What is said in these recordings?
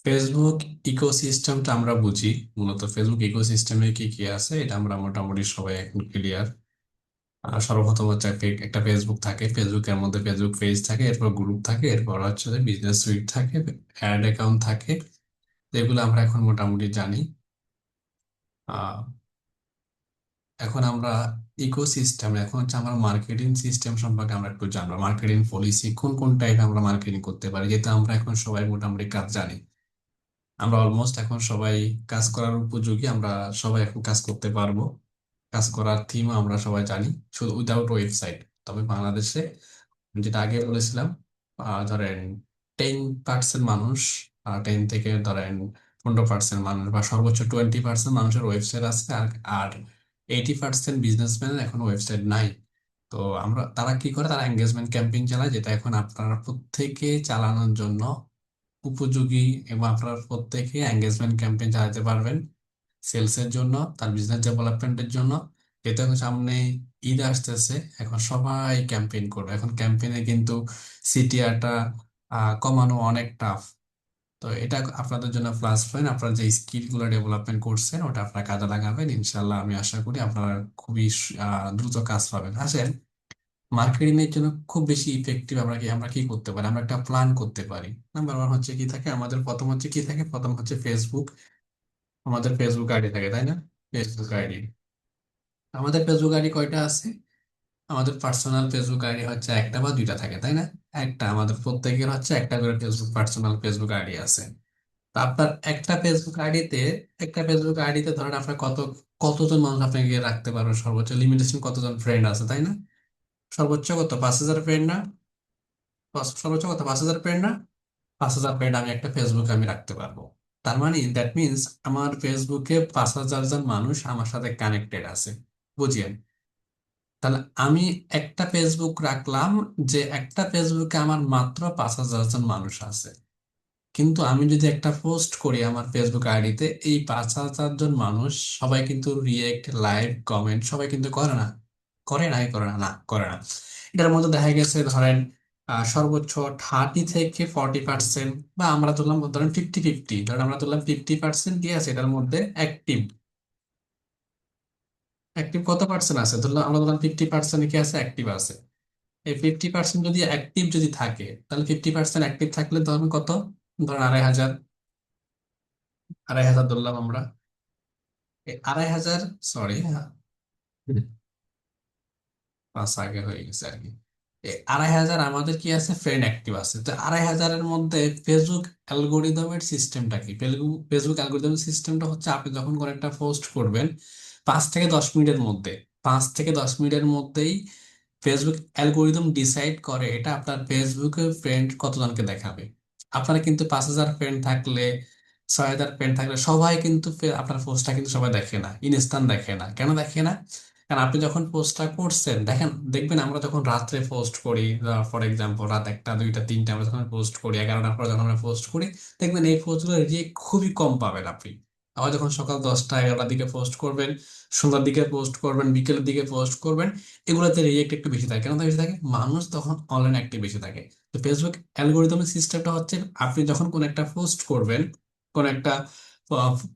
Facebook ইকোসিস্টেমটা আমরা বুঝি। মূলত ফেসবুক ইকোসিস্টেমে কি কি আছে এটা আমরা মোটামুটি সবাই এখন ক্লিয়ার। সর্বপ্রথম হচ্ছে একটা ফেসবুক থাকে, ফেসবুকের মধ্যে ফেসবুক পেজ থাকে, এরপর গ্রুপ থাকে, এরপর হচ্ছে বিজনেস সুইট থাকে, অ্যাড অ্যাকাউন্ট থাকে। এগুলো আমরা এখন মোটামুটি জানি। আহ, এখন আমরা ইকোসিস্টেম, এখন হচ্ছে আমরা মার্কেটিং সিস্টেম সম্পর্কে আমরা একটু জানবো। মার্কেটিং পলিসি কোন কোন টাইপ আমরা মার্কেটিং করতে পারি, যেহেতু আমরা এখন সবাই মোটামুটি কাজ জানি। আমরা অলমোস্ট এখন সবাই কাজ করার উপযোগী, আমরা সবাই এখন কাজ করতে পারবো। কাজ করার থিম আমরা সবাই জানি, শুধু উইদাউট ওয়েবসাইট। তবে বাংলাদেশে যেটা আগে বলেছিলাম, ধরেন 10% মানুষ, 10 থেকে ধরেন 15% মানুষ, বা সর্বোচ্চ 20% মানুষের ওয়েবসাইট আছে। আর আর 80% বিজনেসম্যানের এখন ওয়েবসাইট নাই। তো তারা কি করে, তারা এঙ্গেজমেন্ট ক্যাম্পেইন চালায়, যেটা এখন আপনারা প্রত্যেকে চালানোর জন্য উপযোগী। এবং আপনারা প্রত্যেকে এঙ্গেজমেন্ট ক্যাম্পেইন চালাতে পারবেন সেলসের জন্য, তার বিজনেস ডেভেলপমেন্টের জন্য। যেহেতু এখন সামনে ঈদ আসতেছে, এখন সবাই ক্যাম্পেইন করবে। এখন ক্যাম্পেইনে কিন্তু সিটিআরটা কমানো অনেক টাফ। তো এটা আপনাদের জন্য প্লাস পয়েন্ট। আপনারা যে স্কিল গুলো ডেভেলপমেন্ট করছেন ওটা আপনারা কাজে লাগাবেন, ইনশাল্লাহ আমি আশা করি আপনারা খুবই দ্রুত কাজ পাবেন। আসেন, মার্কেটিং এর জন্য খুব বেশি ইফেক্টিভ আমরা কি করতে পারি, আমরা একটা প্ল্যান করতে পারি। নাম্বার ওয়ান হচ্ছে কি থাকে, আমাদের প্রথম হচ্ছে কি থাকে, প্রথম হচ্ছে ফেসবুক। আমাদের ফেসবুক আইডি থাকে, তাই না? ফেসবুক আইডি, আমাদের ফেসবুক আইডি কয়টা আছে? আমাদের পার্সোনাল ফেসবুক আইডি হচ্ছে একটা বা দুইটা থাকে, তাই না? একটা, আমাদের প্রত্যেকের হচ্ছে একটা করে পার্সোনাল ফেসবুক আইডি আছে। তো আপনার একটা ফেসবুক আইডিতে ধরেন আপনার কতজন মানুষ আপনাকে রাখতে পারবে, সর্বোচ্চ লিমিটেশন কতজন ফ্রেন্ড আছে, তাই না? সর্বোচ্চ কত, 5,000 ফ্রেন্ড না? সর্বোচ্চ কত, 5,000 ফ্রেন্ড না? 5,000 ফ্রেন্ড আমি একটা ফেসবুকে আমি রাখতে পারবো। তার মানে দ্যাট মিনস আমার ফেসবুকে 5,000 জন মানুষ আমার সাথে কানেক্টেড আছে। বুঝিয়েন? তাহলে আমি একটা ফেসবুক রাখলাম, যে একটা ফেসবুকে আমার মাত্র 5,000 জন মানুষ আছে। কিন্তু আমি যদি একটা পোস্ট করি আমার ফেসবুক আইডিতে, এই 5,000 জন মানুষ সবাই কিন্তু রিয়েক্ট, লাইভ, কমেন্ট সবাই কিন্তু করে না। করে নাই, করে না, না করে না। এটার মধ্যে দেখা গেছে ধরেন সর্বোচ্চ 30 থেকে 40%, বা আমরা ধরলাম ধরেন 50-50, ধরেন আমরা ধরলাম 50% কি আছে এটার মধ্যে অ্যাক্টিভ। অ্যাক্টিভ কত পার্সেন্ট আছে, ধরলাম আমরা ধরলাম 50% কি আছে, অ্যাক্টিভ আছে। এই 50% যদি অ্যাক্টিভ যদি থাকে, তাহলে 50% অ্যাক্টিভ থাকলে ধরুন কত, ধরেন 2,500। 2,500 ধরলাম আমরা। এই 2,500, সরি, 5 আগে হয়ে গেছে আর কি। এই 2,500 আমাদের কি আছে, ফ্রেন্ড অ্যাক্টিভ আছে। তো 2,500-এর মধ্যে ফেসবুক অ্যালগোরিদমের সিস্টেমটা কি? ফেসবুক অ্যালগোরিদমের সিস্টেমটা হচ্ছে, আপনি যখন কোনো একটা পোস্ট করবেন 5 থেকে 10 মিনিটের মধ্যে, 5 থেকে 10 মিনিটের মধ্যেই ফেসবুক অ্যালগোরিদম ডিসাইড করে এটা আপনার ফেসবুকে ফ্রেন্ড কতজনকে দেখাবে। আপনার কিন্তু 5,000 ফ্রেন্ড থাকলে, 6,000 ফ্রেন্ড থাকলে সবাই কিন্তু আপনার পোস্টটা কিন্তু সবাই দেখে না, ইনস্ট্যান্ট দেখে না। কেন দেখে না? কারণ আপনি যখন পোস্টটা করছেন, দেখবেন আমরা যখন রাত্রে পোস্ট করি, ফর এক্সাম্পল রাত 1টা 2টা 3টা আমরা যখন পোস্ট করি, 11টার পর যখন আমরা পোস্ট করি, দেখবেন এই পোস্টগুলো রিয়েক্ট খুবই কম পাবেন আপনি। আবার যখন সকাল 10টা 11টার দিকে পোস্ট করবেন, সন্ধ্যার দিকে পোস্ট করবেন, বিকেলের দিকে পোস্ট করবেন, এগুলোতে রিয়েক্ট একটু বেশি থাকে। কেন বেশি থাকে? মানুষ তখন অনলাইন অ্যাক্টিভ বেশি থাকে। তো ফেসবুক অ্যালগোরিদমের সিস্টেমটা হচ্ছে, আপনি যখন কোন একটা পোস্ট করবেন, কোন একটা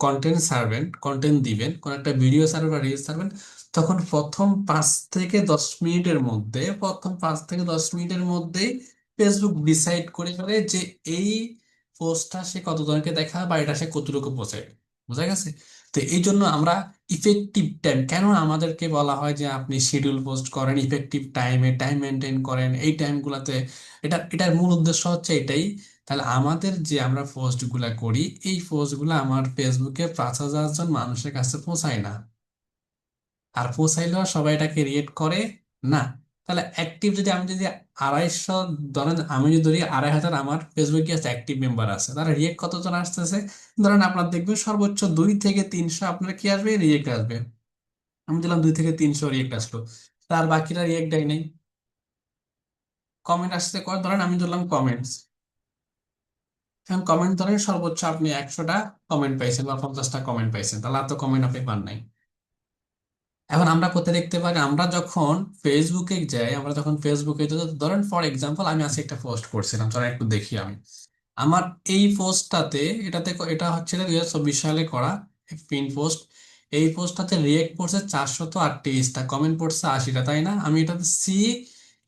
কন্টেন্ট ছাড়বেন, কন্টেন্ট দিবেন, কোন একটা ভিডিও ছাড়বেন বা রিলস ছাড়বেন, তখন প্রথম 5 থেকে 10 মিনিটের মধ্যেই ফেসবুক ডিসাইড করে ফেলে যে এই পোস্টটা সে কতজনকে দেখা, বা এটা সে কতটুকু পৌঁছে। বোঝা গেছে? তো এই জন্য আমরা ইফেক্টিভ টাইম, কেন আমাদেরকে বলা হয় যে আপনি শিডিউল পোস্ট করেন, ইফেক্টিভ টাইমে টাইম মেনটেন করেন এই টাইমগুলোতে, এটার মূল উদ্দেশ্য হচ্ছে এটাই। তাহলে আমাদের যে আমরা পোস্ট গুলা করি, এই পোস্ট গুলা আমার ফেসবুকে 5,000 জন মানুষের কাছে পৌঁছায় না। আর পৌঁছাইলেও সবাই এটাকে রিয়েক্ট করে না। তাহলে অ্যাক্টিভ যদি আমি যদি 250, ধরেন আমি যদি ধরি 2,500 আমার ফেসবুকে অ্যাক্টিভ মেম্বার আছে, তাহলে রিয়েক্ট কতজন আসতেছে? ধরেন আপনার দেখবেন সর্বোচ্চ 2 থেকে 300 আপনার কি আসবে, রিয়েক্ট আসবে। আমি দিলাম 2 থেকে 300 রিয়েক্ট আসলো, তার বাকিরা রিয়েক্ট দেয় নাই। কমেন্ট আসতে কয়, ধরেন আমি ধরলাম কমেন্টস। এখন কমেন্ট ধরেন সর্বোচ্চ আপনি 100টা কমেন্ট পাইছেন বা 50টা কমেন্ট পাইছেন, তাহলে আর তো কমেন্ট আপনি পান নাই। এখন আমরা কোথায় দেখতে পারি, আমরা যখন ফেসবুকে যাই, আমরা যখন ফেসবুকে ধরেন ফর এক্সাম্পল আমি আজকে একটা পোস্ট করছিলাম, ধরেন একটু দেখি আমি। আমার এই পোস্টটাতে, এটা হচ্ছে 2024 সালে করা পিন পোস্ট। এই পোস্টটাতে রিয়েক্ট করছে 438টা, কমেন্ট পড়ছে 80টা, তাই না? আমি এটাতে সি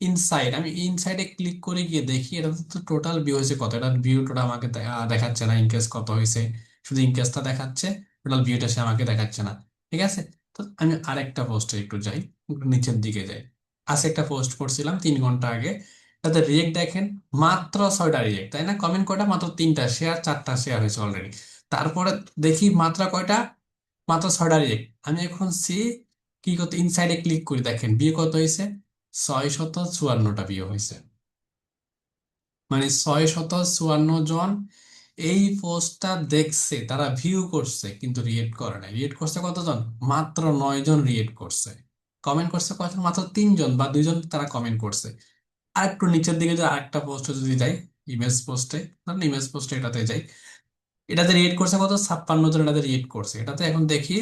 ইনসাইড, আমি ইনসাইডে ক্লিক করে গিয়ে দেখি এটাতে তো টোটাল ভিউ হয়েছে কত। এটা ভিউ টোটাল আমাকে দেখাচ্ছে না, ইনকেস কত হয়েছে, শুধু ইনকেসটা দেখাচ্ছে, টোটাল ভিউটা সে আমাকে দেখাচ্ছে না। ঠিক আছে, তো আমি আরেকটা পোস্টে একটু যাই, একটু নিচের দিকে যাই। আজকে একটা পোস্ট করছিলাম 3 ঘন্টা আগে, তাতে রিয়েক্ট দেখেন মাত্র 6টা রিয়েক্ট, তাই না? কমেন্ট কয়টা? মাত্র 3টা, শেয়ার 4টা শেয়ার হয়েছে অলরেডি। তারপরে দেখি মাত্র কয়টা? মাত্র 6টা রিয়েক্ট। আমি এখন সি কি করতে, ইনসাইডে ক্লিক করি, দেখেন বিয়ে কত হয়েছে, 654টা বিয়ে হয়েছে। মানে 654 জন এই পোস্টটা দেখছে, তারা ভিউ করছে কিন্তু রিয়েক্ট করে না। রিয়েক্ট করছে কতজন? মাত্র 9 জন রিয়েক্ট করছে। কমেন্ট করছে কয়জন? মাত্র 3 জন বা 2 জন তারা কমেন্ট করছে। আর একটু নিচের দিকে যদি আরেকটা পোস্টে যদি যাই, ইমেজ পোস্টে, ধরুন ইমেজ পোস্টে এটাতে যাই, এটাতে রিয়েট করছে কত? 56 জন এটাতে রিয়েট করছে। এটাতে এখন দেখি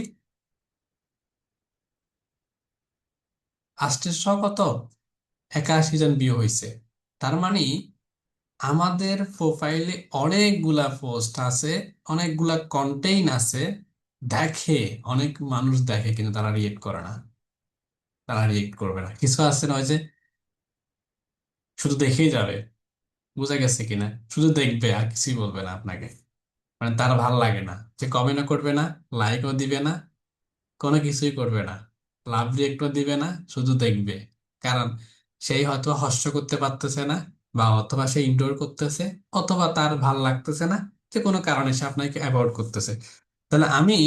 আষ্টের কত, 81 জন ভিউ হয়েছে। তার মানে আমাদের প্রোফাইলে অনেকগুলা পোস্ট আছে, অনেকগুলা কন্টেইন আছে, দেখে, অনেক মানুষ দেখে কিন্তু তারা রিয়েক্ট করে না, তারা রিয়েক্ট করবে না। কিছু আছে না, ওই যে শুধু দেখেই যাবে, বুঝা গেছে কিনা, শুধু দেখবে আর কিছুই বলবে না আপনাকে। মানে তার ভাল লাগে না, যে কমেন্টও করবে না, লাইকও দিবে না, কোনো কিছুই করবে না, লাভ রিয়েক্টও দিবে না, শুধু দেখবে। কারণ সেই হয়তো হর্ষ করতে পারতেছে না, বা অথবা সে ইনডোর করতেছে, অথবা তার ভাল লাগতেছে না, যে কোনো কারণে সে আপনাকে অ্যাভয়েড করতেছে। তাহলে আমি,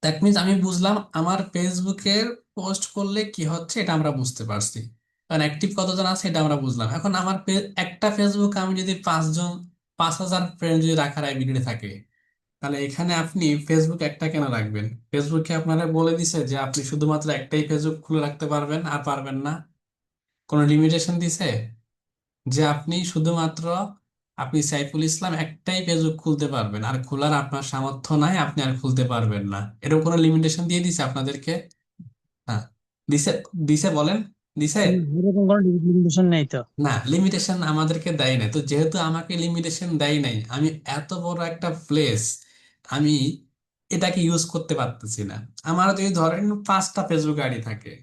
দ্যাট মিনস আমি বুঝলাম আমার ফেসবুকের পোস্ট করলে কি হচ্ছে, এটা আমরা বুঝতে পারছি। কারণ অ্যাক্টিভ কতজন আছে এটা আমরা বুঝলাম। এখন আমার একটা ফেসবুক আমি যদি 5 জন, 5,000 ফ্রেন্ড যদি রাখার অ্যাবিলিটি থাকে, তাহলে এখানে আপনি ফেসবুক একটা কেন রাখবেন? ফেসবুকে আপনারা বলে দিছে যে আপনি শুধুমাত্র একটাই ফেসবুক খুলে রাখতে পারবেন, আর পারবেন না? কোনো লিমিটেশন দিছে যে আপনি শুধুমাত্র, আপনি সাইফুল ইসলাম একটাই ফেসবুক খুলতে পারবেন, আর খোলার আপনার সামর্থ্য নাই, আপনি আর খুলতে পারবেন না, এরকম কোনো লিমিটেশন দিয়ে দিছে আপনাদেরকে? হ্যাঁ, দিছে। দিছে বলেন, দিছে? এরকম কোনো লিমিটেশন নেই তো। না, লিমিটেশন আমাদেরকে দেয় নাই। তো যেহেতু আমাকে লিমিটেশন দেয় নাই, আমি এত বড় একটা প্লেস, আমি এটাকে ইউজ করতে পারতেছি না। আমার যদি ধরেন 5টা ফেসবুক আইডি থাকে,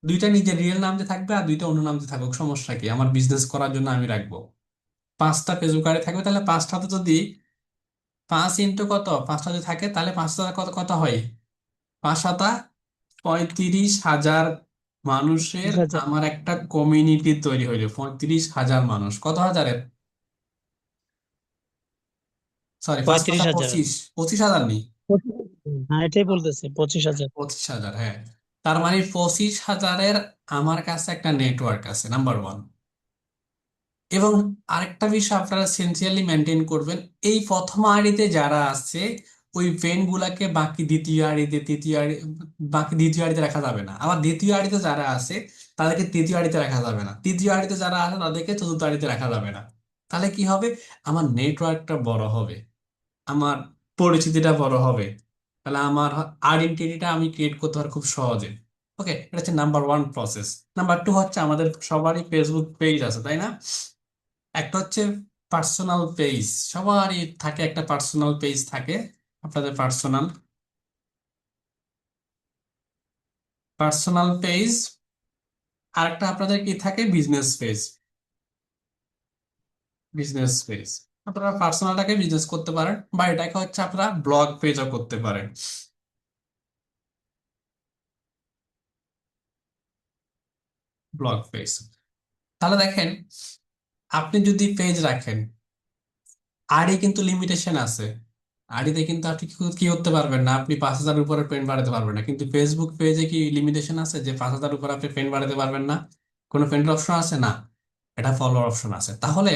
2টা নিজের রিয়েল নাম দিয়ে থাকবে আর 2টা অন্য নাম দিয়ে থাকুক, সমস্যা কি? আমার বিজনেস করার জন্য আমি রাখবো। 5টা ফেসবুক আইডি থাকবে, তাহলে 5টাতে যদি 5 ইন্টু কত, 5টা যদি থাকে, তাহলে 5টা কত কত হয়? 5 সাতা 35,000 মানুষের 30,000। আমার একটা কমিউনিটি তৈরি হইলো। 35,000 মানুষ, কত হাজারের, সরি, পাঁচ 35,000। 5 25,000 নেই, হ্যাঁ, এটাই বলতেছে 25,000। 25,000, হ্যাঁ। তার মানে 25,000-এর আমার কাছে একটা নেটওয়ার্ক আছে, নাম্বার ওয়ান। এবং আরেকটা বিষয় আপনারা সিনসিয়ারলি মেনটেন করবেন, এই প্রথম আড়িতে যারা আছে, ওই ফ্রেন্ড গুলাকে বাকি দ্বিতীয় আড়িতে, তৃতীয় আড়ি, বাকি দ্বিতীয় আড়িতে রাখা যাবে না। আবার দ্বিতীয় আড়িতে যারা আছে তাদেরকে তৃতীয় আড়িতে রাখা যাবে না। তৃতীয় আড়িতে যারা আছে তাদেরকে চতুর্থ আড়িতে রাখা যাবে না। তাহলে কি হবে? আমার নেটওয়ার্কটা বড় হবে, আমার পরিচিতিটা বড় হবে, তাহলে আমার আইডেন্টিটিটা আমি ক্রিয়েট করতে পারি খুব সহজে। ওকে, এটা হচ্ছে number one process. Number two হচ্ছে, আমাদের সবারই ফেসবুক পেজ আছে, তাই না? একটা হচ্ছে পার্সোনাল পেজ, সবারই থাকে, একটা পার্সোনাল পেজ থাকে। আপনাদের পার্সোনাল পার্সোনাল পেজ, আরেকটা আপনাদের কি থাকে? Business page. বিজনেস পেজ, আপনারা পার্সোনালটাকে বিজনেস করতে পারেন, বা এটাকে হচ্ছে আপনারা ব্লগ পেজও করতে পারেন, ব্লগ পেজ। তাহলে দেখেন, আপনি যদি পেজ রাখেন, আরই কিন্তু লিমিটেশন আছে। আরইতে কিন্তু আপনি কি কি করতে পারবেন না, আপনি 5,000 উপরে পেন বাড়াতে পারবেন না। কিন্তু ফেসবুক পেজে কি লিমিটেশন আছে যে 5,000 উপরে আপনি পেন বাড়াতে পারবেন না? কোনো পেনের অপশন আছে না, এটা ফলোয়ার অপশন আছে। তাহলে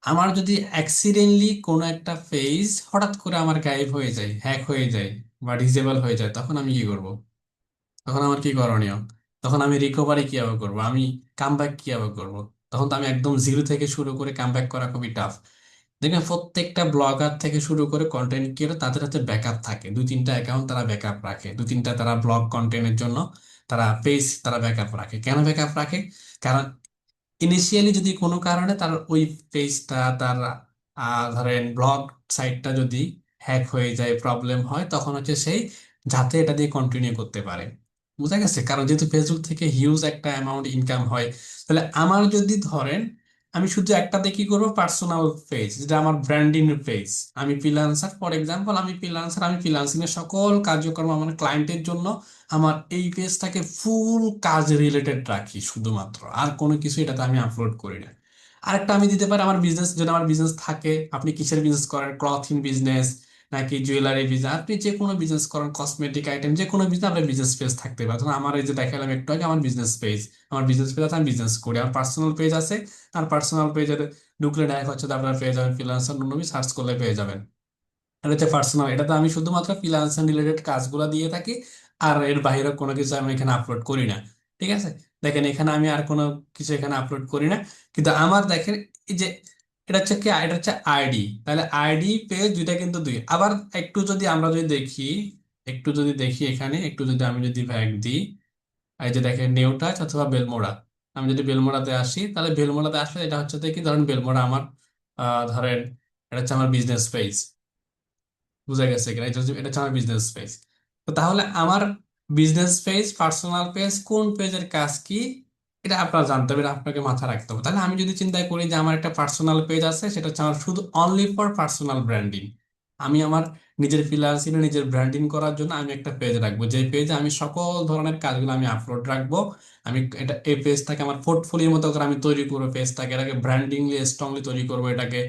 আমার যদি অ্যাক্সিডেন্টলি কোনো একটা পেজ হঠাৎ করে আমার গায়েব হয়ে যায়, হ্যাক হয়ে যায়, বা ডিসেবল হয়ে যায়, তখন আমি কি করব? তখন আমার কি করণীয়? তখন আমি রিকভারি কিভাবে করব? আমি কামব্যাক কিভাবে করব? তখন তো আমি একদম জিরো থেকে শুরু করে কামব্যাক করা খুবই টাফ। দেখবেন প্রত্যেকটা ব্লগার থেকে শুরু করে কন্টেন্ট ক্রিয়েটর, তাদের হাতে ব্যাকআপ থাকে, 2-3টা অ্যাকাউন্ট তারা ব্যাকআপ রাখে, 2-3টা তারা ব্লগ কন্টেন্টের জন্য তারা পেজ তারা ব্যাকআপ রাখে। কেন ব্যাকআপ রাখে? কারণ ইনিশিয়ালি যদি কোনো কারণে তার ওই পেজটা, তার ধরেন ব্লগ সাইটটা যদি হ্যাক হয়ে যায়, প্রবলেম হয়, তখন হচ্ছে সেই যাতে এটা দিয়ে কন্টিনিউ করতে পারে। বুঝা গেছে? কারণ যেহেতু ফেসবুক থেকে হিউজ একটা অ্যামাউন্ট ইনকাম হয়, তাহলে আমার যদি ধরেন আমি শুধু একটাতে কি করবো, পার্সোনাল পেজ, যেটা আমার ব্র্যান্ডিং পেজ, আমি ফ্রিল্যান্সার, ফর এক্সাম্পল আমি ফ্রিল্যান্সার, আমি ফ্রিল্যান্সিং এর সকল কার্যক্রম আমার ক্লায়েন্টের জন্য আমার এই পেজটাকে ফুল কাজ রিলেটেড রাখি শুধুমাত্র, আর কোনো কিছু এটাতে আমি আপলোড করি না। আরেকটা আমি দিতে পারি আমার বিজনেস, যদি আমার বিজনেস থাকে, আপনি কিসের বিজনেস করেন, ক্লথিং বিজনেস নাকি জুয়েলারি বিজনেস, আপনি যে কোনো বিজনেস করেন, কসমেটিক আইটেম, যে কোনো বিজনেস, আপনার বিজনেস পেজ থাকতে পারে। ধরুন আমার এই যে দেখালাম একটু আগে আমার বিজনেস পেজ, আমার বিজনেস পেজ আছে, আমি বিজনেস করি, আমার পার্সোনাল পেজ আছে, আর পার্সোনাল পেজে ঢুকলে ডাইরেক্ট হচ্ছে আপনার পেয়ে যাবেন ফ্রিল্যান্সার নুনবি, সার্চ করলে পেয়ে যাবেন। এটা হচ্ছে পার্সোনাল, এটাতে আমি শুধুমাত্র ফ্রিল্যান্সার রিলেটেড কাজগুলো দিয়ে থাকি, আর এর বাইরে কোনো কিছু আমি এখানে আপলোড করি না। ঠিক আছে? দেখেন এখানে আমি আর কোনো কিছু এখানে আপলোড করি না। কিন্তু আমার দেখেন এই যে এটা হচ্ছে কি, এটা হচ্ছে আইডি, তাহলে আইডি পেজ দুইটা কিন্তু দুই। আবার একটু যদি আমরা যদি দেখি, একটু যদি দেখি এখানে একটু যদি আমি যদি ব্যাক দিই, এই যে দেখেন নিউ টাচ অথবা বেলমোড়া, আমি যদি বেলমোড়াতে আসি, তাহলে বেলমোড়াতে আসলে এটা হচ্ছে কি, ধরেন বেলমোড়া আমার ধরেন এটা হচ্ছে আমার বিজনেস পেজ। বুঝা গেছে কিনা? এটা হচ্ছে আমার বিজনেস পেজ। তো তাহলে আমার বিজনেস পেজ, পার্সোনাল পেজ, কোন পেজের কাজ কি, এটা আপনার জানতে হবে, এটা আপনাকে মাথায় রাখতে হবে। তাহলে আমি যদি চিন্তা করি যে আমার একটা পার্সোনাল পেজ আছে, সেটা হচ্ছে আমার শুধু অনলি ফর পার্সোনাল ব্র্যান্ডিং, আমি আমার নিজের ফ্রিল্যান্সিং, নিজের ব্র্যান্ডিং করার জন্য আমি একটা পেজ রাখবো, যে পেজে আমি সকল ধরনের কাজগুলো আমি আপলোড রাখবো। আমি এটা এই পেজটাকে আমার পোর্টফোলিওর মতো করে আমি তৈরি করবো, পেজটাকে এটাকে ব্র্যান্ডিংলি স্ট্রংলি তৈরি করবো, এটাকে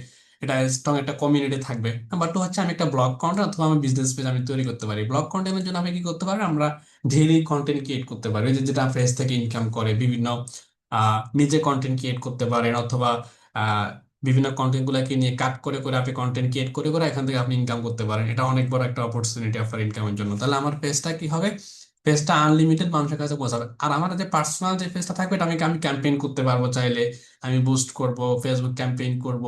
এটা স্ট্রং একটা কমিউনিটি থাকবে। নাম্বার টু হচ্ছে আমি একটা ব্লগ কন্টেন্ট অথবা আমি বিজনেস পেজ আমি তৈরি করতে পারি। ব্লগ কন্টেন্টের জন্য আমি কি করতে পারি, আমরা ডেইলি কন্টেন্ট ক্রিয়েট করতে পারি, ওই যে যেটা পেজ থেকে ইনকাম করে বিভিন্ন নিজে কন্টেন্ট ক্রিয়েট করতে পারেন, অথবা আহ, বিভিন্ন কন্টেন্ট গুলাকে নিয়ে কাট করে করে আপনি কন্টেন্ট ক্রিয়েট করে করে এখান থেকে আপনি ইনকাম করতে পারেন। এটা অনেক বড় একটা অপরচুনিটি আপনার ইনকামের জন্য। তাহলে আমার পেজটা কি হবে, পেজটা আনলিমিটেড মানুষের কাছে পৌঁছাবে। আর আমার যে পার্সোনাল যে পেজটা থাকবে, এটা আমি আমি ক্যাম্পেইন করতে পারবো চাইলে, আমি বুস্ট করব, ফেসবুক ক্যাম্পেইন করব,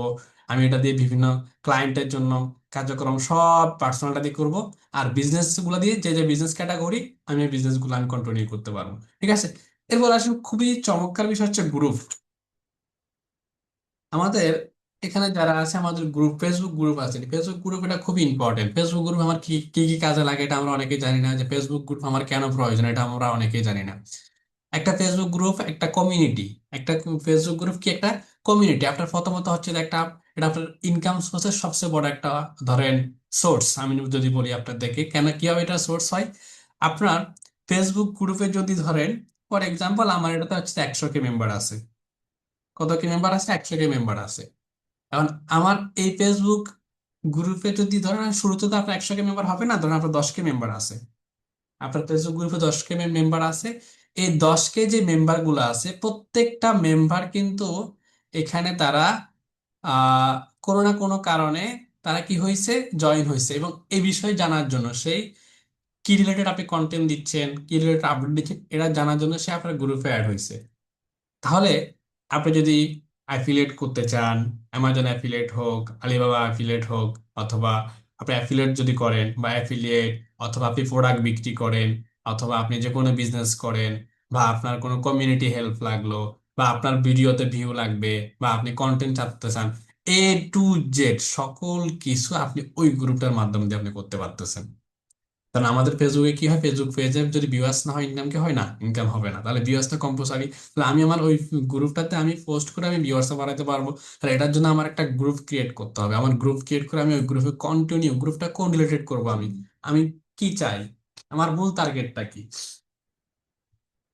আমি এটা দিয়ে বিভিন্ন ক্লায়েন্টের জন্য কার্যক্রম সব পার্সোনালটা দিয়ে করব। আর বিজনেস গুলো দিয়ে যে যে বিজনেস ক্যাটাগরি, আমি এই বিজনেস গুলো আমি কন্টিনিউ করতে পারবো। ঠিক আছে? এরপর আসলে খুবই চমৎকার বিষয় হচ্ছে গ্রুপ। আমাদের এখানে যারা আছে, আমাদের গ্রুপ, ফেসবুক গ্রুপ আছে, ফেসবুক গ্রুপ এটা খুবই ইম্পর্টেন্ট। ফেসবুক গ্রুপ আমার কি কি কি কাজে লাগে এটা আমরা অনেকেই জানি না, যে ফেসবুক গ্রুপ আমার কেন প্রয়োজন এটা আমরা অনেকেই জানি না। একটা ফেসবুক গ্রুপ একটা কমিউনিটি, একটা ফেসবুক গ্রুপ কি একটা কমিউনিটি। আপনার প্রথমত হচ্ছে যে একটা, এটা আপনার ইনকাম সোর্সের সবচেয়ে বড় একটা ধরেন সোর্স। আমি যদি বলি আপনার দেখে কেন কিভাবে এটা সোর্স হয়, আপনার ফেসবুক গ্রুপে যদি ধরেন ফর এক্সাম্পল আমার এটাতে হচ্ছে 100 কে মেম্বার আছে। কত কে মেম্বার আছে? 100 কে মেম্বার আছে। এখন আমার এই ফেসবুক গ্রুপে যদি ধরেন শুরুতে তো আপনার 100 কে মেম্বার হবে না, ধরেন আপনার 10 কে মেম্বার আছে, আপনার ফেসবুক গ্রুপে 10 কে মেম্বার আছে। এই 10 কে যে মেম্বার গুলো আছে, প্রত্যেকটা মেম্বার কিন্তু এখানে তারা আহ কোনো না কোনো কারণে তারা কি হয়েছে, জয়েন হয়েছে, এবং এই বিষয়ে জানার জন্য, সেই কি রিলেটেড আপনি কন্টেন্ট দিচ্ছেন, কি রিলেটেড আপডেট দিচ্ছেন, এটা জানার জন্য সে আপনার গ্রুপে অ্যাড হয়েছে। তাহলে আপনি যদি অ্যাফিলিয়েট করতে চান, অ্যামাজন অ্যাফিলিয়েট হোক, আলিবাবা অ্যাফিলিয়েট হোক, অথবা আপনি অ্যাফিলিয়েট যদি করেন বা অ্যাফিলিয়েট, অথবা আপনি প্রোডাক্ট বিক্রি করেন, অথবা আপনি যে কোনো বিজনেস করেন, বা আপনার কোনো কমিউনিটি হেল্প লাগলো, বা আপনার ভিডিওতে ভিউ লাগবে, বা আপনি কন্টেন্ট ছাড়তে চান, এ টু জেড সকল কিছু আপনি ওই গ্রুপটার মাধ্যমে দিয়ে আপনি করতে পারতেছেন। কারণ আমাদের ফেসবুকে কি হয়, ফেসবুক পেজে যদি ভিউয়ার্স না হয়, ইনকাম কি হয় না, ইনকাম হবে না। তাহলে ভিউয়ার্সটা কম্পালসারি, তাহলে আমি আমার ওই গ্রুপটাতে আমি পোস্ট করে আমি ভিউয়ার্সটা বাড়াতে পারবো। তাহলে এটার জন্য আমার একটা গ্রুপ ক্রিয়েট করতে হবে। আমার গ্রুপ ক্রিয়েট করে আমি ওই গ্রুপে কন্টিনিউ, গ্রুপটা কোন রিলেটেড করবো, আমি আমি কি চাই, আমার মূল টার্গেটটা কি,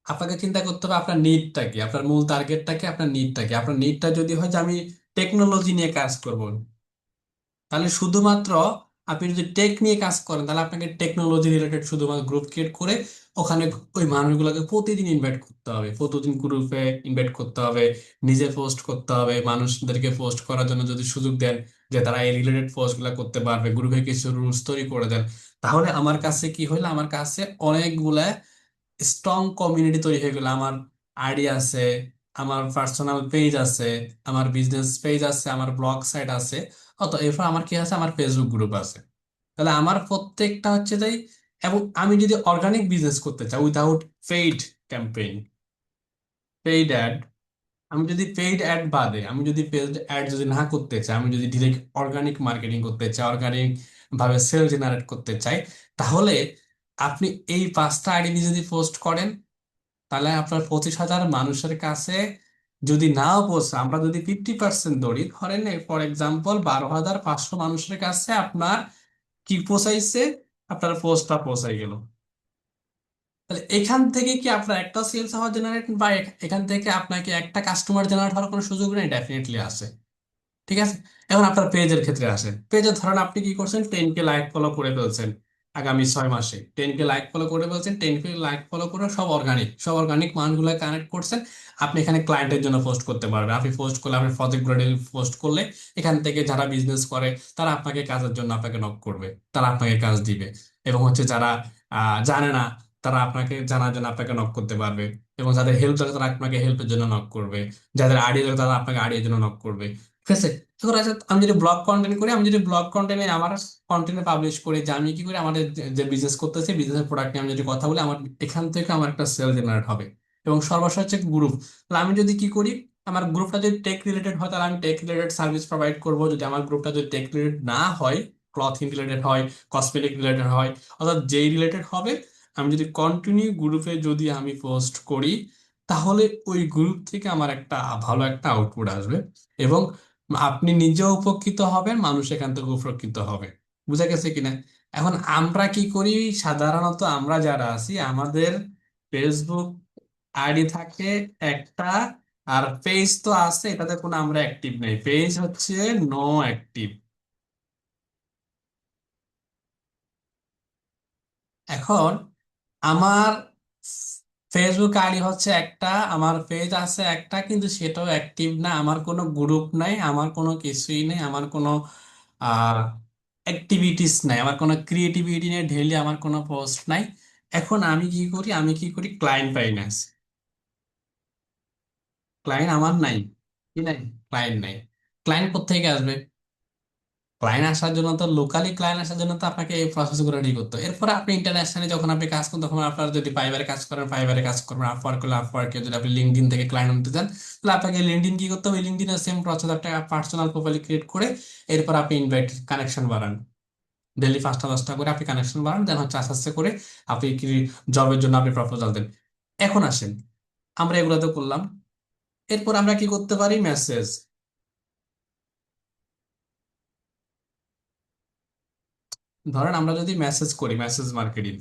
আপনাকে চিন্তা করতে হবে আপনার নিডটা কি, আপনার মূল টার্গেটটা কি, আপনার নিডটা কি। আপনার নিডটা যদি হয় যে আমি টেকনোলজি নিয়ে কাজ করব, তাহলে শুধুমাত্র আপনি যদি টেক নিয়ে কাজ করেন, তাহলে আপনাকে টেকনোলজি রিলেটেড শুধুমাত্র গ্রুপ ক্রিয়েট করে ওখানে ওই মানুষগুলোকে প্রতিদিন ইনভাইট করতে হবে, প্রতিদিন গ্রুপে ইনভাইট করতে হবে, নিজে পোস্ট করতে হবে। মানুষদেরকে পোস্ট করার জন্য যদি সুযোগ দেন যে তারা এই রিলেটেড পোস্টগুলো করতে পারবে, গ্রুপে কিছু রুলস তৈরি করে দেন, তাহলে আমার কাছে কি হইলো, আমার কাছে অনেকগুলা স্ট্রং কমিউনিটি তৈরি হয়ে গেল। আমার আইডি আছে, আমার পার্সোনাল পেজ আছে, আমার বিজনেস পেজ আছে, আমার ব্লগ সাইট আছে, অত এরপর আমার কি আছে, আমার ফেসবুক গ্রুপ আছে। তাহলে আমার প্রত্যেকটা হচ্ছে তাই। এবং আমি যদি অর্গানিক বিজনেস করতে চাই without paid campaign, paid add, আমি যদি পেইড অ্যাড বাদে, আমি যদি পেইড অ্যাড যদি না করতে চাই, আমি যদি ডিরেক্ট অর্গানিক মার্কেটিং করতে চাই, অর্গানিক ভাবে সেল জেনারেট করতে চাই, তাহলে আপনি এই 5টা আইডি যদি পোস্ট করেন, তাহলে আপনার 25,000 মানুষের কাছে যদি নাও পৌঁছে, আমরা যদি 50% ধরি, ধরেন ফর এক্সাম্পল 12,500 মানুষের কাছে আপনার কি পৌঁছাইছে, আপনার পোস্টটা পৌঁছাই গেল। তাহলে এখান থেকে কি আপনার একটা সেলস হওয়ার জেনারেট, বা এখান থেকে আপনাকে একটা কাস্টমার জেনারেট হওয়ার কোনো সুযোগ নেই? ডেফিনেটলি আছে। ঠিক আছে। এখন আপনার পেজের ক্ষেত্রে আসেন, পেজে ধরেন আপনি কি করছেন, 10K লাইক ফলো করে ফেলছেন, আগামী 6 মাসে 10K লাইক ফলো করে ফেলছেন, 10K লাইক ফলো করে সব অর্গানিক মানুষগুলো কানেক্ট করছেন। আপনি এখানে ক্লায়েন্টের জন্য পোস্ট করতে পারবেন, আপনি পোস্ট করলে, আপনি প্রজেক্ট পোস্ট করলে, এখান থেকে যারা বিজনেস করে তারা আপনাকে কাজের জন্য আপনাকে নক করবে, তারা আপনাকে কাজ দিবে। এবং হচ্ছে যারা জানে না, তারা আপনাকে জানার জন্য আপনাকে নক করতে পারবে। এবং যাদের হেল্প দরকার তারা আপনাকে হেল্পের জন্য নক করবে, যাদের আইডিয়া দরকার তারা আপনাকে আইডিয়ার জন্য নক করবে। ঠিক আছে। এখন আচ্ছা, আমি যদি ব্লগ কন্টেন্ট করি, আমি যদি ব্লগ কন্টেন্টে আমার কন্টেন্ট পাবলিশ করি, যে আমি কি করি, আমাদের যে বিজনেস করতেছি, বিজনেসের প্রোডাক্ট নিয়ে আমি যদি কথা বলি, আমার এখান থেকে আমার একটা সেল জেনারেট হবে। এবং সর্বশেষ হচ্ছে গ্রুপ। তাহলে আমি যদি কি করি, আমার গ্রুপটা যদি টেক রিলেটেড হয়, তাহলে আমি টেক রিলেটেড সার্ভিস প্রোভাইড করব। যদি আমার গ্রুপটা যদি টেক রিলেটেড না হয়, ক্লথিং রিলেটেড হয়, কসমেটিক রিলেটেড হয়, অর্থাৎ যেই রিলেটেড হবে, আমি যদি কন্টিনিউ গ্রুপে যদি আমি পোস্ট করি, তাহলে ওই গ্রুপ থেকে আমার একটা ভালো একটা আউটপুট আসবে। এবং আপনি নিজেও উপকৃত হবেন, মানুষ এখান থেকে উপকৃত হবে। বুঝা গেছে কিনা? এখন আমরা কি করি, সাধারণত আমরা যারা আছি, আমাদের ফেসবুক আইডি থাকে একটা, আর পেজ তো আছে, এটাতে কোনো আমরা অ্যাক্টিভ নেই, পেজ হচ্ছে নো অ্যাক্টিভ। এখন আমার ফেসবুক আইডি হচ্ছে একটা, আমার পেজ আছে একটা, কিন্তু সেটাও অ্যাক্টিভ না, আমার কোনো গ্রুপ নাই, আমার কোনো কিছুই নেই, আমার কোনো অ্যাক্টিভিটিস নাই, আমার কোনো ক্রিয়েটিভিটি নেই, ডেইলি আমার কোনো পোস্ট নাই। এখন আমি কি করি, ক্লায়েন্ট পাই না, ক্লায়েন্ট আমার নাই। কি নাই? ক্লায়েন্ট নাই। ক্লায়েন্ট কোত্থেকে আসবে? ক্লায়েন্ট আসার জন্য তো, লোকালি ক্লায়েন্ট আসার জন্য তো আপনাকে এই প্রসেস গুলো রেডি করতে হবে। এরপরে আপনি ইন্টারন্যাশনালি যখন আপনি কাজ করেন, তখন আপনার যদি ফাইবারে কাজ করেন, ফাইবারে কাজ করবেন, আপওয়ার্ক করলে আপওয়ার্কে, যদি আপনি লিঙ্কডইন থেকে ক্লায়েন্ট নিতে চান, তাহলে আপনাকে লিঙ্কডইন কি করতে হবে, লিঙ্কডইনের সেম প্রসেস, একটা পার্সোনাল প্রোফাইল ক্রিয়েট করে, এরপর আপনি ইনভাইট কানেকশন বাড়ান, ডেলি 5টা 10টা করে আপনি কানেকশন বাড়ান, দেন হচ্ছে আস্তে আস্তে করে আপনি কি জবের জন্য আপনি প্রপোজাল দেন। এখন আসেন, আমরা এগুলো তো করলাম, এরপর আমরা কি করতে পারি, মেসেজ। ধরেন আমরা যদি মেসেজ করি, মেসেজ মার্কেটিং,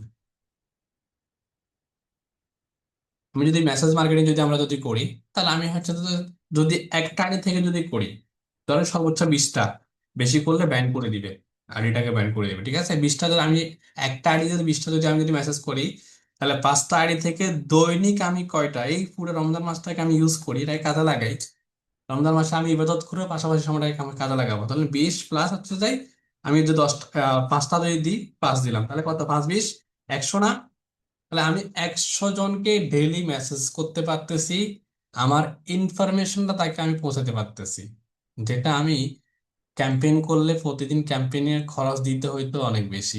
আমি যদি মেসেজ মার্কেটিং যদি আমরা যদি করি, তাহলে আমি হচ্ছে তো, যদি একটা আইডি থেকে যদি করি, ধরেন সর্বোচ্চ 20টা, বেশি করলে ব্যান করে দিবে, আইডিটাকে ব্যান করে দিবে। ঠিক আছে, 20টা যদি আমি, একটা আইডি যদি 20টা যদি আমি যদি মেসেজ করি, তাহলে 5টা আইডি থেকে দৈনিক আমি কয়টা, এই পুরো রমজান মাসটাকে আমি ইউজ করি, এটাকে কাজে লাগাই, রমজান মাসে আমি ইবাদত করে পাশাপাশি সময়টাকে আমি কাজে লাগাবো, তাহলে 20 প্লাস হচ্ছে যাই, আমি যদি 5টা যদি দিই, 5 দিলাম, তাহলে কত, 5 20 100 না? তাহলে আমি 100 জনকে ডেইলি মেসেজ করতে পারতেছি, আমার ইনফরমেশনটা তাকে আমি পৌঁছাতে পারতেছি, যেটা আমি ক্যাম্পেইন করলে প্রতিদিন ক্যাম্পেইনের খরচ দিতে হইতো অনেক বেশি,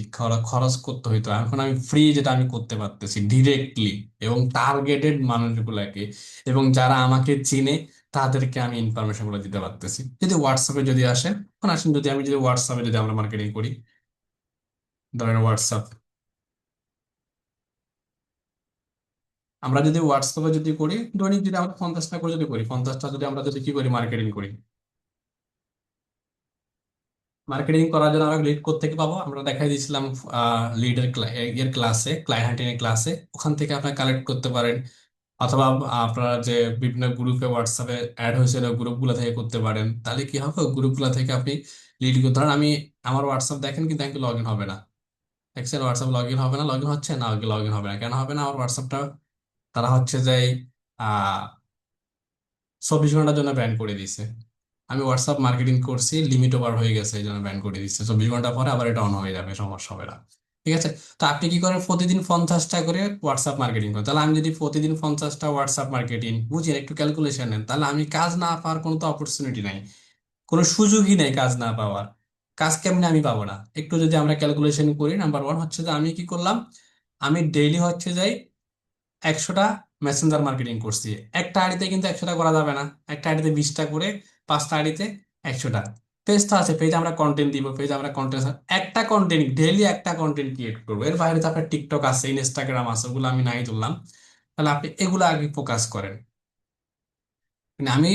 খরচ করতে হইতো, এখন আমি ফ্রি যেটা আমি করতে পারতেছি ডিরেক্টলি, এবং টার্গেটেড মানুষগুলাকে, এবং যারা আমাকে চিনে তাদেরকে আমি ইনফরমেশন গুলো দিতে পারতেছি। যদি হোয়াটসঅ্যাপে যদি আসেন, এখন আসেন, যদি আমি যদি হোয়াটসঅ্যাপে যদি আমরা মার্কেটিং করি, ধরেন হোয়াটসঅ্যাপ, আমরা যদি হোয়াটসঅ্যাপে যদি করি, দৈনিক যদি আমরা 50টা করে যদি করি, 50টা যদি আমরা যদি কি করি, মার্কেটিং করি, মার্কেটিং করার জন্য আমরা লিড থেকে পাবো, আমরা দেখাই দিয়েছিলাম লিডের এর ক্লাসে, ক্লায়েন্ট হান্টিং এর ক্লাসে, ওখান থেকে আপনারা কালেক্ট করতে পারেন। অথবা আপনারা যে বিভিন্ন গ্রুপে হোয়াটসঅ্যাপে অ্যাড হয়েছে, ওই গ্রুপগুলো থেকে করতে পারেন। তাহলে কি হবে, ওই গ্রুপগুলো থেকে আপনি লিড করতে, ধরেন আমি আমার হোয়াটসঅ্যাপ দেখেন, কিন্তু আমাকে লগ ইন হবে না, দেখছেন হোয়াটসঅ্যাপ লগ ইন হবে না, লগ ইন হচ্ছে না, লগ ইন হবে না, কেন হবে না? আমার হোয়াটসঅ্যাপটা তারা হচ্ছে যে 24 ঘন্টার জন্য ব্যান করে দিয়েছে। আমি হোয়াটসঅ্যাপ মার্কেটিং করছি, লিমিট ওভার হয়ে গেছে, এই জন্য ব্যান করে দিচ্ছে, 24 ঘন্টা পরে আবার এটা অন হয়ে যাবে, সমস্যা হবে না। ঠিক আছে। তো আপনি কি করেন, প্রতিদিন 50টা করে হোয়াটসঅ্যাপ মার্কেটিং করেন, তাহলে আমি যদি প্রতিদিন 50টা হোয়াটসঅ্যাপ মার্কেটিং বুঝি, একটু ক্যালকুলেশন নেন, তাহলে আমি কাজ না পাওয়ার কোনো তো অপরচুনিটি নাই, কোনো সুযোগই নেই কাজ না পাওয়ার। কাজ কেমনে আমি পাবো না, একটু যদি আমরা ক্যালকুলেশন করি, নাম্বার ওয়ান হচ্ছে যে আমি কি করলাম, আমি ডেইলি হচ্ছে যাই 100টা মেসেঞ্জার মার্কেটিং করছি। একটা আইডিতে কিন্তু 100টা করা যাবে না, একটা আইডিতে 20টা করে, 5টা আইডিতে 100টা। পেজ তো আছে, পেজে আমরা কন্টেন্ট দিব, পেজে আমরা কন্টেন্ট, একটা কন্টেন্ট ডেইলি একটা কন্টেন্ট ক্রিয়েট করবো। এর বাইরে তো আপনার টিকটক আছে, ইনস্টাগ্রাম আছে, ওগুলো আমি নাই তুললাম। তাহলে আপনি এগুলো আগে ফোকাস করেন। মানে আমি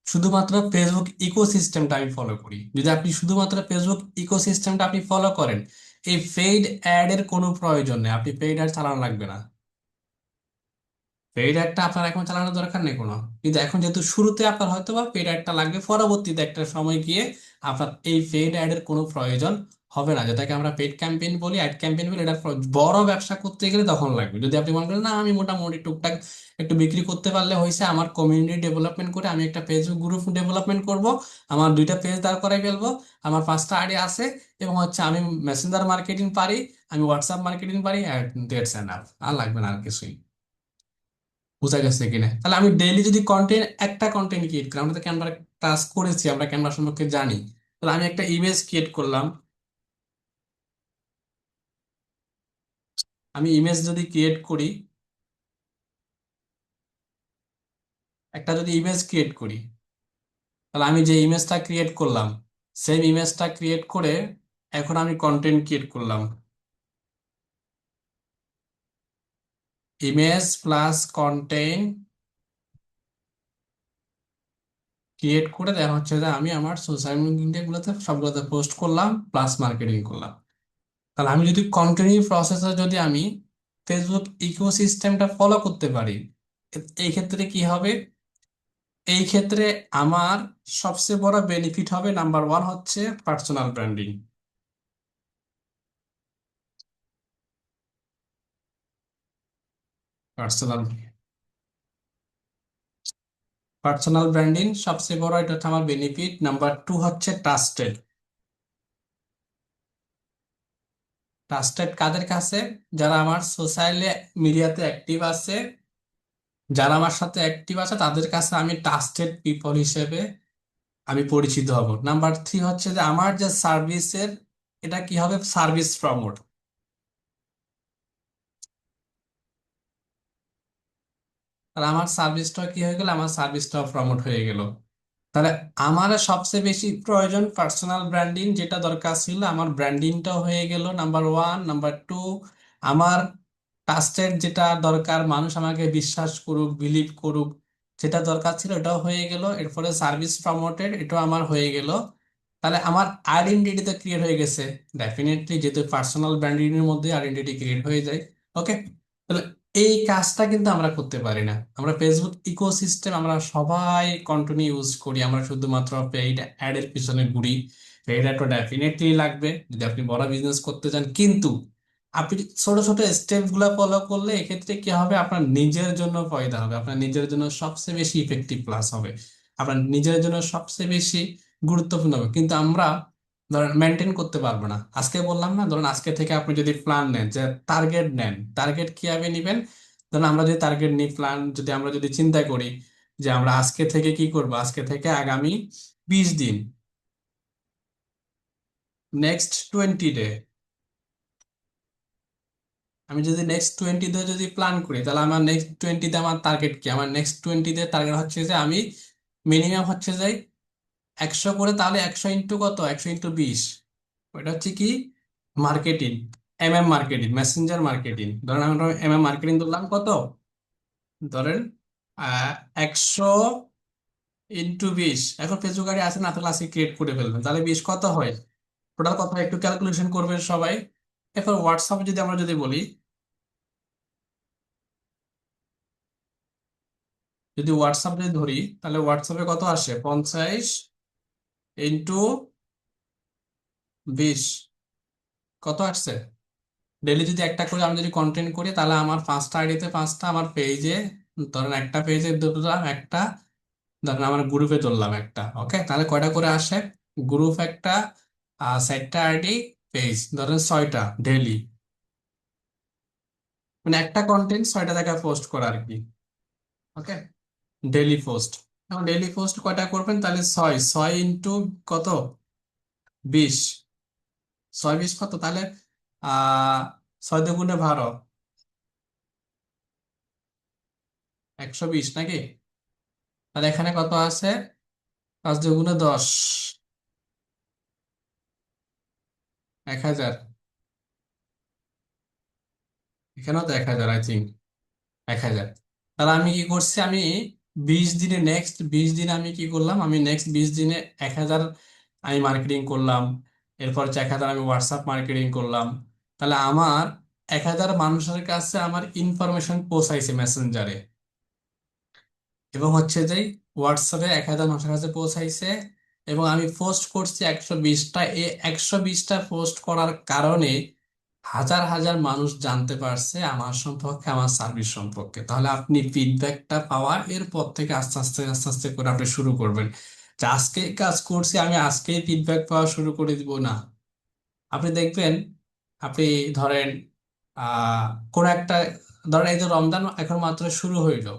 শুধুমাত্র ফেসবুক ইকোসিস্টেমটা আমি ফলো করি। যদি আপনি শুধুমাত্র ফেসবুক ইকোসিস্টেমটা আপনি ফলো করেন, এই পেইড অ্যাড এর কোনো প্রয়োজন নেই, আপনি পেইড অ্যাড চালানো লাগবে না। পেইড অ্যাডটা আপনার এখন চালানোর দরকার নেই কোনো। কিন্তু এখন যেহেতু শুরুতে আপনার হয়তো বা পেইড অ্যাডটা লাগবে, পরবর্তীতে একটা সময় গিয়ে আপনার এই পেইড অ্যাডের কোনো প্রয়োজন হবে না, যেটাকে আমরা পেইড ক্যাম্পেইন বলি, অ্যাড ক্যাম্পেইন বলি। এটা বড় ব্যবসা করতে গেলে তখন লাগবে। যদি আপনি মনে করেন না আমি মোটামুটি টুকটাক একটু বিক্রি করতে পারলে হয়েছে, আমার কমিউনিটি ডেভেলপমেন্ট করে আমি একটা ফেসবুক গ্রুপ ডেভেলপমেন্ট করব, আমার 2টা পেজ দাঁড় করাই ফেলবো, আমার 5টা আইডি আছে, এবং হচ্ছে আমি মেসেঞ্জার মার্কেটিং পারি, আমি হোয়াটসঅ্যাপ মার্কেটিং পারি, দ্যাটস এনাফ, আর লাগবে না আর কিছুই। বোঝা গেছে কিনা? তাহলে আমি ডেইলি যদি কন্টেন্ট, একটা কন্টেন্ট ক্রিয়েট করি, আমরা তো ক্যানভা ক্লাস করেছি, আমরা ক্যানভা সম্পর্কে জানি। তাহলে আমি একটা ইমেজ ক্রিয়েট করলাম, আমি ইমেজ যদি ক্রিয়েট করি, একটা যদি ইমেজ ক্রিয়েট করি, তাহলে আমি যে ইমেজটা ক্রিয়েট করলাম, সেম ইমেজটা ক্রিয়েট করে এখন আমি কন্টেন্ট ক্রিয়েট করলাম, ইমেজ প্লাস কন্টেন্ট ক্রিয়েট করে দেখা হচ্ছে যে আমি আমার সোশ্যাল মিডিয়াগুলোতে সবগুলোতে পোস্ট করলাম, প্লাস মার্কেটিং করলাম। তাহলে আমি যদি কন্টিনিউ প্রসেসে যদি আমি ফেসবুক ইকোসিস্টেমটা ফলো করতে পারি, এই ক্ষেত্রে কি হবে? এই ক্ষেত্রে আমার সবচেয়ে বড় বেনিফিট হবে, নাম্বার ওয়ান হচ্ছে personal branding. Personal personal branding সবচেয়ে বড়, এটা হচ্ছে আমার বেনিফিট। নাম্বার টু হচ্ছে ট্রাস্টেড। ট্রাস্টেড কাদের কাছে? যারা আমার সোশ্যাল মিডিয়াতে অ্যাক্টিভ আছে, যারা আমার সাথে অ্যাক্টিভ আছে, তাদের কাছে আমি ট্রাস্টেড পিপল হিসেবে আমি পরিচিত হব। নাম্বার থ্রি হচ্ছে যে আমার যে সার্ভিসের, এটা কি হবে? Service promote. আর আমার সার্ভিসটা কি হয়ে গেল? আমার সার্ভিসটাও প্রমোট হয়ে গেল। তাহলে আমার সবচেয়ে বেশি প্রয়োজন পার্সোনাল ব্র্যান্ডিং, যেটা দরকার ছিল আমার ব্র্যান্ডিংটাও হয়ে গেল নাম্বার ওয়ান। নাম্বার টু, আমার ট্রাস্টেড যেটা দরকার, মানুষ আমাকে বিশ্বাস করুক, বিলিভ করুক, যেটা দরকার ছিল এটাও হয়ে গেল। এরপরে সার্ভিস প্রমোটেড, এটাও আমার হয়ে গেল। তাহলে আমার আইডেন্টিটি তো ক্রিয়েট হয়ে গেছে। ডেফিনেটলি যেহেতু পার্সোনাল ব্র্যান্ডিং এর মধ্যে আইডেন্টিটি ক্রিয়েট হয়ে যায়। ওকে, তাহলে এই কাজটা কিন্তু আমরা করতে পারি না। আমরা ফেসবুক ইকোসিস্টেম আমরা সবাই কন্টিনিউ ইউজ করি, আমরা শুধুমাত্র পেইড অ্যাড এর পিছনে ঘুরি। পেইড অ্যাড তো ডেফিনেটলি লাগবে যদি আপনি বড় বিজনেস করতে চান, কিন্তু আপনি ছোট ছোট স্টেপ গুলা ফলো করলে এক্ষেত্রে কি হবে? আপনার নিজের জন্য ফায়দা হবে, আপনার নিজের জন্য সবচেয়ে বেশি ইফেক্টিভ প্লাস হবে, আপনার নিজের জন্য সবচেয়ে বেশি গুরুত্বপূর্ণ হবে। কিন্তু আমরা ধরেন মেনটেন করতে পারবো না। আজকে বললাম না, ধরুন আজকে থেকে আপনি যদি প্ল্যান নেন, যে টার্গেট নেন, টার্গেট কিভাবে নিবেন? ধরুন আমরা যদি টার্গেট নিই, প্ল্যান যদি আমরা যদি চিন্তা করি যে আমরা আজকে থেকে কি করব, আজকে থেকে আগামী 20 দিন, নেক্সট 20 ডে, আমি যদি নেক্সট 20 ডে যদি প্ল্যান করি, তাহলে আমার নেক্সট 20 ডে আমার টার্গেট কি? আমার নেক্সট 20 ডে টার্গেট হচ্ছে যে আমি মিনিমাম হচ্ছে যাই 100 করে, তাহলে 100 ইন্টু কত? 100 ইন্টু 20, ওটা হচ্ছে কি? Marketing, marketing, Messenger marketing. ধরেন আমরা মার্কেটিং ধরলাম কত? ধরেন 100 ইন্টু 20। এখন ফেসবুক আইডি আছে না? তাহলে আজকে ক্রিয়েট করে ফেলবেন, তাহলে 20 কত হয়? টোটাল কত হয় একটু ক্যালকুলেশন করবেন সবাই। এরপর হোয়াটসঅ্যাপে যদি আমরা যদি বলি, যদি হোয়াটসঅ্যাপ যদি ধরি, তাহলে হোয়াটসঅ্যাপে কত আসে? 50 ইন্টু 20, কত আসছে? ডেলি যদি একটা করে আমি যদি কন্টেন্ট করি, তাহলে আমার 5টা আইডিতে 5টা, আমার পেজে ধরেন একটা পেজে ধরলাম একটা, ধরেন আমার গ্রুপে ধরলাম একটা। ওকে, তাহলে কয়টা করে আসে? গ্রুপ একটা, 4টা আইডি, পেজ ধরেন 6টা ডেলি, মানে একটা কন্টেন্ট 6টা জায়গায় পোস্ট করা আর কি। ওকে, ডেলি পোস্ট। এখন ডেলি পোস্ট কয়টা করবেন? তাহলে 6 ইন্টু কত? 20, 6 20 কত তাহলে? 6 2 গুণে 12, 120 নাকি? আর এখানে কত আছে? 5 × 2 = 10, 1000। এখানেও তো 1000, আই থিঙ্ক 1000। তাহলে আমি কি করছি, আমি 20 দিনে, নেক্সট 20 দিনে আমি কি করলাম, আমি নেক্সট 20 দিনে 1000 আমি মার্কেটিং করলাম। এরপর হচ্ছে 1000 আমি হোয়াটসঅ্যাপ মার্কেটিং করলাম। তাহলে আমার 1000 মানুষের কাছে আমার ইনফরমেশন পৌঁছাইছে মেসেঞ্জারে, এবং হচ্ছে যে হোয়াটসঅ্যাপে 1000 মানুষের কাছে পৌঁছাইছে। এবং আমি পোস্ট করছি 120টা। এই 120টা পোস্ট করার কারণে হাজার হাজার মানুষ জানতে পারছে আমার সম্পর্কে, আমার সার্ভিস সম্পর্কে। তাহলে আপনি ফিডব্যাকটা পাওয়া, এরপর থেকে আস্তে আস্তে আস্তে আস্তে করে আপনি শুরু করবেন যে আজকে এই কাজ করছি, আমি আজকেই ফিডব্যাক পাওয়া শুরু করে দিব না। আপনি দেখবেন, আপনি ধরেন আহ কোন একটা, ধরেন এই যে রমজান এখন মাত্র শুরু হইলো,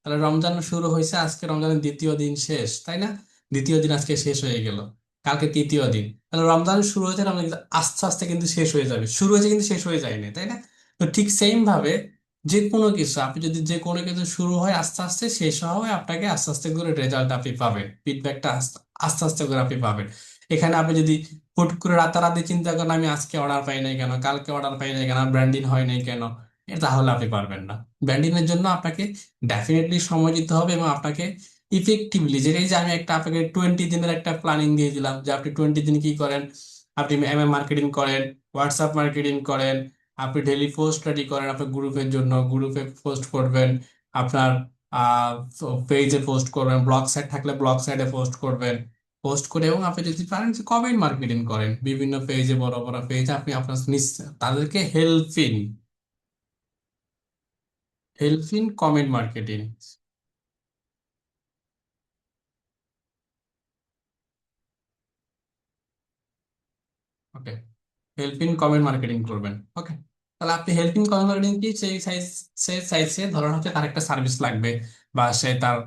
তাহলে রমজান শুরু হয়েছে, আজকে রমজানের দ্বিতীয় দিন শেষ, তাই না? দ্বিতীয় দিন আজকে শেষ হয়ে গেল, কালকে তৃতীয় দিন। তাহলে রমজান শুরু হয়েছে, রমজান কিন্তু আস্তে আস্তে কিন্তু শেষ হয়ে যাবে, শুরু হয়েছে কিন্তু শেষ হয়ে যায়নি, তাই না? তো ঠিক সেম ভাবে যে কোনো কিছু, আপনি যদি যে কোনো কিছু শুরু হয় আস্তে আস্তে, শেষ হয় আপনাকে আস্তে আস্তে করে রেজাল্ট আপনি পাবেন, ফিডব্যাকটা আস্তে আস্তে আস্তে করে আপনি পাবেন। এখানে আপনি যদি হুট করে রাতারাতি চিন্তা করেন আমি আজকে অর্ডার পাই নাই কেন, কালকে অর্ডার পাই নাই কেন, ব্র্যান্ডিং হয় নাই কেন, তাহলে আপনি পারবেন না। ব্র্যান্ডিং এর জন্য আপনাকে ডেফিনেটলি সময় দিতে হবে, এবং আপনাকে ইফেক্টিভলি, যেটা এই যে আমি একটা আপনাকে 20 দিনের একটা প্ল্যানিং দিয়ে দিলাম, যে আপনি 20 দিন কি করেন, আপনি এমএম মার্কেটিং করেন, হোয়াটসঅ্যাপ মার্কেটিং করেন, আপনি ডেইলি পোস্ট রেডি করেন আপনার গ্রুপের জন্য, গ্রুপে পোস্ট করবেন, আপনার পেজে পোস্ট করবেন, ব্লগ সাইট থাকলে ব্লগ সাইটে পোস্ট করবেন, পোস্ট করে, এবং আপনি যদি পারেন যে কমেন্ট মার্কেটিং করেন বিভিন্ন পেজে, বড় বড় পেজে আপনি আপনার তাদেরকে help in comment marketing. Okay, helping comment marketing করবেন। ওকে, তাহলে আপনি হেল্পিং কমেন্ট মার্কেটিং কি, সেই সাইজ, সে চাইছে ধরুন হচ্ছে তার একটা সার্ভিস লাগবে, বা সে তার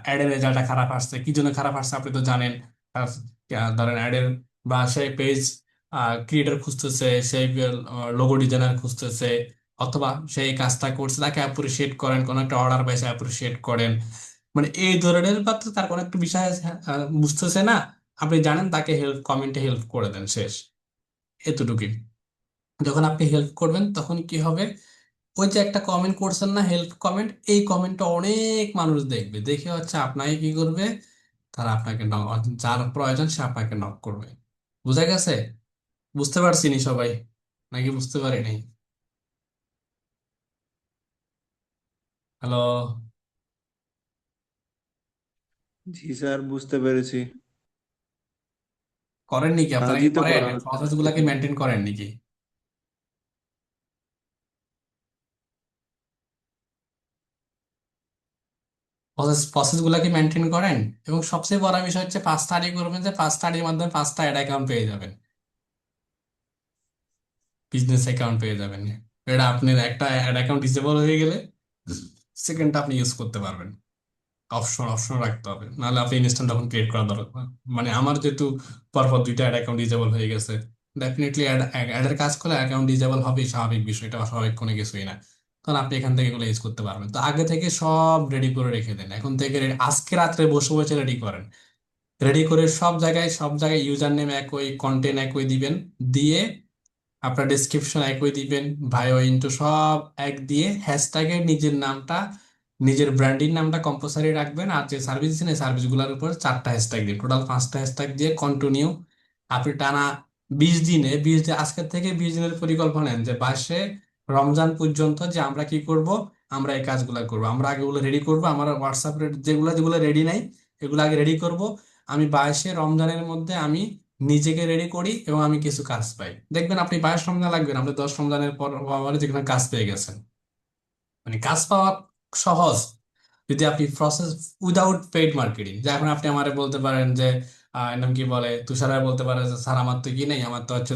অ্যাডের রেজাল্টটা খারাপ আসছে, কি জন্য খারাপ আসছে আপনি তো জানেন। তার, ধরেন অ্যাডের, বা সেই পেজ ক্রিয়েটর খুঁজতেছে, সেই লোগো ডিজাইনার খুঁজতেছে, অথবা সেই কাজটা করছে তাকে অ্যাপ্রিসিয়েট করেন, কোনো একটা অর্ডার পাইছে অ্যাপ্রিসিয়েট করেন, মানে এই ধরনের, বা তো তার কোনো একটা বিষয় বুঝতেছে না, আপনি জানেন, তাকে হেল্প, কমেন্টে হেল্প করে দেন, শেষ, এতটুকুই। যখন আপনি হেল্প করবেন তখন কি হবে, ওই যে একটা কমেন্ট করছেন না, হেল্প কমেন্ট, এই কমেন্টটা অনেক মানুষ দেখবে, দেখে হচ্ছে আপনাকে কি করবে, তারা আপনাকে যার প্রয়োজন সে আপনাকে নক করবে। বুঝা গেছে? বুঝতে পারছি নি সবাই, নাকি বুঝতে পারি নাই? হ্যালো? জি স্যার, বুঝতে পেরেছি। করেন নাকি, আপনারা কি কাজই তো করেন, করা হচ্ছে প্রসেস আজকে গুলাকে থেকে। মেনটেন করেন নাকি? প্রসেস গুলাকে মেনটেন করেন। এবং সবচেয়ে বড় বিষয় হচ্ছে 5 স্টাডি করবেন, যে 5 স্টাডির মাধ্যমে 5টা অ্যাড অ্যাকাউন্ট পেয়ে যাবেন, বিজনেস অ্যাকাউন্ট পেয়ে যাবেন। এটা আপনার একটা অ্যাড অ্যাকাউন্ট ডিসেবল হয়ে গেলে সেকেন্ডটা আপনি ইউজ করতে পারবেন। অপশন অপশন রাখতে হবে, নাহলে আপনি ইনস্ট্যান্ট তখন ক্রিয়েট করা দরকার। মানে আমার যেহেতু পরপর 2টা অ্যাড অ্যাকাউন্ট ডিসেবল হয়ে গেছে, ডেফিনেটলি অ্যাডের কাজ করলে অ্যাকাউন্ট ডিসেবল হবে, স্বাভাবিক বিষয়, এটা স্বাভাবিক কোনো কিছুই না। তখন আপনি এখান থেকে এগুলো ইউজ করতে পারবেন। তো আগে থেকে সব রেডি করে রেখে দেন, এখন থেকে আজকে রাত্রে বসে বসে রেডি করেন। রেডি করে সব জায়গায় ইউজার নেম একই, কন্টেন্ট একই দিবেন, দিয়ে আপনার ডেসক্রিপশন একই দিবেন, বায়ো ইন্টু সব এক দিয়ে হ্যাশট্যাগের নিজের নামটা, নিজের ব্র্যান্ডিং নামটা কম্পালসারি রাখবেন। আর যে সার্ভিস দিচ্ছেন এই সার্ভিসগুলোর উপর 4টা হ্যাশট্যাগ দিন, টোটাল 5টা হ্যাশট্যাগ দিয়ে কন্টিনিউ আপনি টানা 20 দিনে, 20 দিন, আজকের থেকে 20 দিনের পরিকল্পনা নেন, যে 22 রমজান পর্যন্ত যে আমরা কি করব, আমরা এই কাজগুলো করব, আমরা আগে ওগুলো রেডি করব, আমার হোয়াটসঅ্যাপ যেগুলো যেগুলো রেডি নাই এগুলো আগে রেডি করব। আমি 22 রমজানের মধ্যে আমি নিজেকে রেডি করি, এবং আমি কিছু কাজ পাই, দেখবেন আপনি 22 রমজান লাগবেন, আপনি 10 রমজানের পর পরে যেখানে কাজ পেয়ে গেছেন। মানে কাজ পাওয়া সহজ, যদি আপনি প্রসেস উইদাউট পেইড মার্কেটিং। যে এখন আপনি আমারে বলতে পারেন যে এর নাম কি বলে, তুষার বলতে পারে যে স্যার আমার তো কি নেই, আমার তো হচ্ছে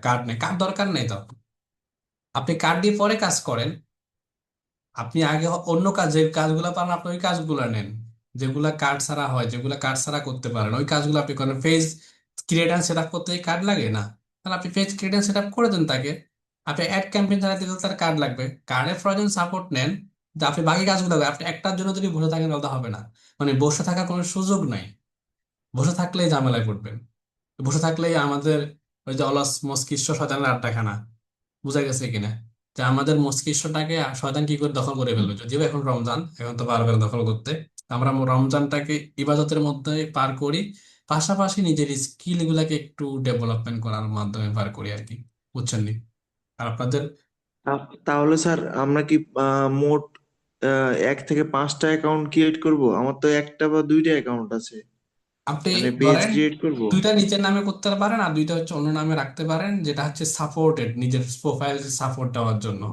কার্ড নেই, কার্ড দরকার নেই তো, আপনি কার্ড দিয়ে পরে কাজ করেন। আপনি আগে অন্য কাজ, যে কাজগুলো পারেন আপনি ওই কাজগুলো নেন, যেগুলা কার্ড ছাড়া হয়, যেগুলা কার্ড ছাড়া করতে পারেন ওই কাজগুলো আপনি করেন। Page create and set up করতে কার্ড লাগে না, তাহলে আপনি page create and set up করে দেন তাকে। আপনি অ্যাড ক্যাম্পেইন চালাতে গেলে তার কার্ড লাগবে, কার্ডের প্রয়োজন সাপোর্ট নেন, যে আপনি বাকি কাজগুলো করেন। আপনি একটার জন্য যদি বসে থাকেন তাহলে তো হবে না। মানে বসে থাকার কোনো সুযোগ নাই। বসে থাকলেই ঝামেলায় পড়বেন। বসে থাকলেই আমাদের ওই যে অলস মস্তিষ্ক শয়তানের আড্ডাখানা, বোঝা গেছে কিনা? যে আমাদের মস্তিষ্কটাকে শয়তান কি করে দখল করে ফেলবে, যদিও এখন রমজান, এখন তো পারবে না দখল করতে। আমরা রমজানটাকে ইবাদতের মধ্যে পার করি, পাশাপাশি নিজের স্কিল গুলাকে একটু ডেভেলপমেন্ট করার মাধ্যমে পার করি আর কি। বুঝছেন নি? আর আপনাদের তাহলে স্যার আমরা কি মোট 1 থেকে 5টা অ্যাকাউন্ট ক্রিয়েট করব? আমার তো একটা বা দুইটা অ্যাকাউন্ট আছে, আপনি মানে পেজ ধরেন ক্রিয়েট করব। দুইটা নিজের নামে করতে পারেন, আর দুইটা হচ্ছে অন্য নামে রাখতে পারেন, যেটা হচ্ছে সাপোর্টেড, নিজের প্রোফাইল সাপোর্ট দেওয়ার জন্য।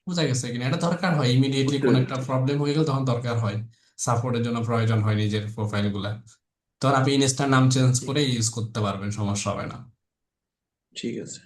বোঝা গেছে কিনা? এটা দরকার হয় ইমিডিয়েটলি, বুঝতে কোন একটা পেরেছি। প্রবলেম হয়ে গেলে তখন দরকার হয়, সাপোর্টের জন্য প্রয়োজন হয় নিজের প্রোফাইল গুলা। তখন আপনি ইনস্টার নাম চেঞ্জ ঠিক করে ইউজ করতে পারবেন, সমস্যা হবে না। ঠিক আছে।